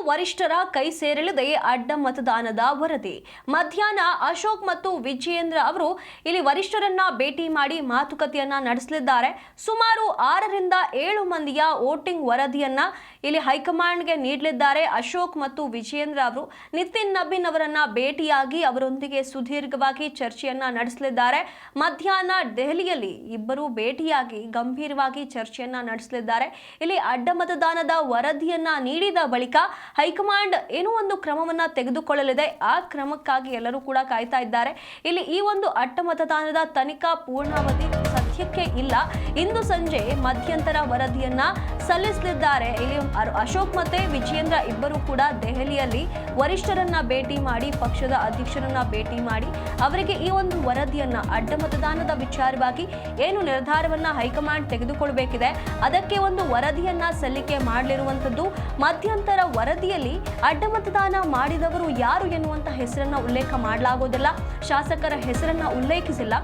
ವರಿಷ್ಠರ ಕೈ ಸೇರಲಿದೆ ಅಡ್ಡ ಮತದಾನದ ವರದಿ. ಮಧ್ಯಾಹ್ನ ಅಶೋಕ್ ಮತ್ತು ವಿಜಯೇಂದ್ರ ಅವರು ಇಲ್ಲಿ ವರಿಷ್ಠರನ್ನ ಭೇಟಿ ಮಾಡಿ ಮಾತುಕತೆಯನ್ನ ನಡೆಸಲಿದ್ದಾರೆ. ಸುಮಾರು 6 ರಿಂದ 7 ಮಂದಿಯ ವೋಟಿಂಗ್ ವರದಿಯನ್ನ ಇಲ್ಲಿ ಹೈಕಮಾಂಡ್ಗೆ ನೀಡಲಿದ್ದಾರೆ. ಅಶೋಕ್ ಮತ್ತು ವಿಜಯೇಂದ್ರ ಅವರು ನಿತಿನ್ ನಬೀನ್ ಅವರನ್ನ ಭೇಟಿಯಾಗಿ ಅವರೊಂದಿಗೆ ಸುದೀರ್ಘವಾಗಿ ಚರ್ಚೆಯನ್ನ ನಡೆಸಲಿದ್ದಾರೆ. ಮಧ್ಯಾಹ್ನ ದೆಹಲಿಯಲ್ಲಿ ಇಬ್ಬರು ಭೇಟಿಯಾಗಿ ಗಂಭೀರವಾಗಿ ಚರ್ಚೆಯನ್ನ ನಡೆಸಲಿದ್ದಾರೆ. ಇಲ್ಲಿ ಅಡ್ಡ ಮತದಾನದ ವರದಿಯನ್ನ ನೀಡಿದ ಬಳಿಕ ಹೈಕಮಾಂಡ್ ಏನೋ ಒಂದು ಕ್ರಮವನ್ನ ತೆಗೆದುಕೊಳ್ಳಲಿದೆ. ಆ ಕ್ರಮಕ್ಕಾಗಿ ಎಲ್ಲರೂ ಕೂಡ ಕಾಯ್ತಾ ಇದ್ದಾರೆ. ಇಲ್ಲಿ ಈ ಒಂದು ಅಡ್ಡ ಮತದಾನದ ತನಿಖಾ ಪೂರ್ಣಾವಧಿ ಸದ್ಯಕ್ಕೆ ಇಲ್ಲ. ಇಂದು ಸಂಜೆ ಮಧ್ಯಂತರ ವರದಿಯನ್ನ ಸಲ್ಲಿಸಲಿದ್ದಾರೆ. ಇಲ್ಲಿ ಅಶೋಕ್ ಮತ್ತೆ ವಿಜಯೇಂದ್ರ ಇಬ್ಬರು ಕೂಡ ದೆಹಲಿಯಲ್ಲಿ ವರಿಷ್ಠರನ್ನ ಭೇಟಿ ಮಾಡಿ, ಪಕ್ಷದ ಅಧ್ಯಕ್ಷರನ್ನ ಭೇಟಿ ಮಾಡಿ ಅವರಿಗೆ ಈ ಒಂದು ವರದಿಯನ್ನ ಅಡ್ಡ ಮತದಾನದ ವಿಚಾರವಾಗಿ ಏನು ನಿರ್ಧಾರವನ್ನ ಹೈಕಮಾಂಡ್ ತೆಗೆದುಕೊಳ್ಳಬೇಕಿದೆ ಅದಕ್ಕೆ ಒಂದು ವರದಿಯನ್ನ ಸಲ್ಲಿಕೆ ಮಾಡಲಿರುವಂತದ್ದು. ಮಧ್ಯಂತರ ವರದಿಯಲ್ಲಿ ಅಡ್ಡ ಮತದಾನ ಮಾಡಿದವರು ಯಾರು ಎನ್ನುವಂತ ಹೆಸರನ್ನ ಉಲ್ಲೇಖ ಮಾಡಲಾಗುವುದಿಲ್ಲ. ಶಾಸಕರ ಹೆಸರನ್ನ ಉಲ್ಲೇಖಿಸಿಲ್ಲ.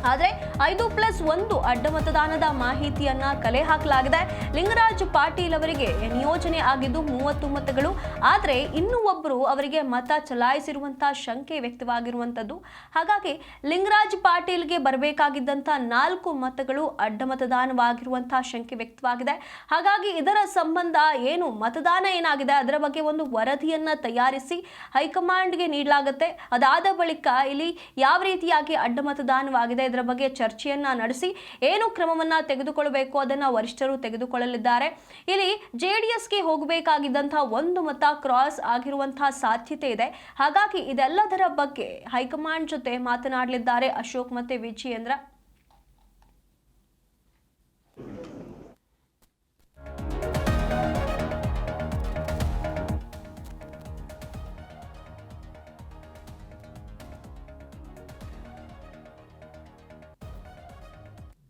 ಆದರೆ 5+1 ಅಡ್ಡ ಮತದಾನದ ಮಾಹಿತಿಯನ್ನ ಕಲೆ ಹಾಕಲಾಗಿದೆ. ಲಿಂಗರಾಜ್ ಪಾಟೀಲ್ ಅವರಿಗೆ ನಿಯೋಜನೆ ಆಗಿದ್ದು 30 ಮತಗಳು. ಆದರೆ ಇನ್ನೂ ಒಬ್ಬರು ಅವರಿಗೆ ಮತ ಚಲಾಯಿಸಿರುವಂತಹ ಶಂಕೆ ವ್ಯಕ್ತವಾಗಿರುವಂತದ್ದು. ಹಾಗಾಗಿ ಲಿಂಗರಾಜ್ ಪಾಟೀಲ್ಗೆ ಬರಬೇಕಾಗಿದ್ದಂತ 4 ಮತಗಳು ಅಡ್ಡ ಮತದಾನವಾಗಿರುವಂತಹ ಶಂಕೆ ವ್ಯಕ್ತವಾಗಿದೆ. ಹಾಗಾಗಿ ಇದರ ಸಂಬಂಧ ಏನು ಮತದಾನ ಏನಾಗಿದೆ ಅದರ ಬಗ್ಗೆ ಒಂದು ವರದಿಯನ್ನ ತಯಾರಿಸಿ ಹೈಕಮಾಂಡ್ಗೆ ನೀಡಲಾಗುತ್ತೆ. ಅದಾದ ಬಳಿಕ ಇಲ್ಲಿ ಯಾವ ರೀತಿಯಾಗಿ ಅಡ್ಡ ಮತದಾನವಾಗಿದೆ ಇದರ ಬಗ್ಗೆ ಚರ್ಚೆಯನ್ನ ನಡೆಸಿ ಏನು ಕ್ರಮವನ್ನ ತೆಗೆದುಕೊಳ್ಳಬೇಕು ಅದನ್ನ ವರಿಷ್ಠರು ತೆಗೆದುಕೊಳ್ಳಲಿದ್ದಾರೆ. ಇಲ್ಲಿ ಜೆಡಿಎಸ್ಗೆ ಹೋಗಬೇಕಾಗಿದ್ದಂತಹ 1 ಮತ ಕ್ರಾಸ್ ಆಗಿರುವಂತಹ ಸಾಧ್ಯತೆ ಇದೆ. ಹಾಗಾಗಿ ಇದೆಲ್ಲದರ ಬಗ್ಗೆ ಹೈಕಮಾಂಡ್ ಜೊತೆ ಮಾತನಾಡಲಿದ್ದಾರೆ ಅಶೋಕ್ ಮತ್ತೆ ವಿಜಯೇಂದ್ರ.